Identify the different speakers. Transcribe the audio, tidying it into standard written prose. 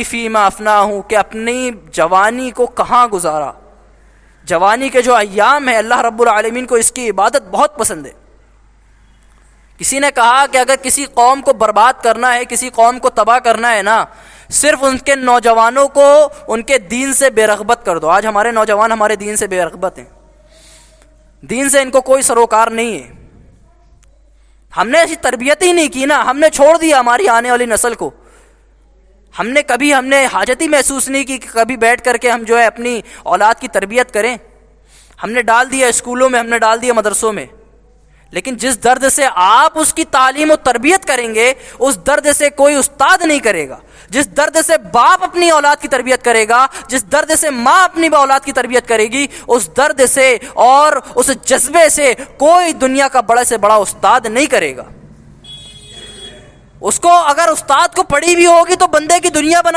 Speaker 1: فیما افناہ، کہ اپنی جوانی کو کہاں گزارا۔ جوانی کے جو ایام ہیں اللہ رب العالمین کو اس کی عبادت بہت پسند ہے۔ کسی نے کہا کہ اگر کسی قوم کو برباد کرنا ہے، کسی قوم کو تباہ کرنا ہے نا، صرف ان کے نوجوانوں کو ان کے دین سے بے رغبت کر دو۔ آج ہمارے نوجوان ہمارے دین سے بے رغبت ہیں، دین سے ان کو کوئی سروکار نہیں ہے۔ ہم نے ایسی تربیت ہی نہیں کی نا، ہم نے چھوڑ دیا ہماری آنے والی نسل کو۔ ہم نے حاجت ہی محسوس نہیں کی کہ کبھی بیٹھ کر کے ہم جو ہے اپنی اولاد کی تربیت کریں۔ ہم نے ڈال دیا اسکولوں میں، ہم نے ڈال دیا مدرسوں میں، لیکن جس درد سے آپ اس کی تعلیم و تربیت کریں گے اس درد سے کوئی استاد نہیں کرے گا۔ جس درد سے باپ اپنی اولاد کی تربیت کرے گا، جس درد سے ماں اپنی اولاد کی تربیت کرے گی، اس درد سے اور اس جذبے سے کوئی دنیا کا بڑے سے بڑا استاد نہیں کرے گا۔ اس کو اگر استاد کو پڑھی بھی ہوگی تو بندے کی دنیا بنا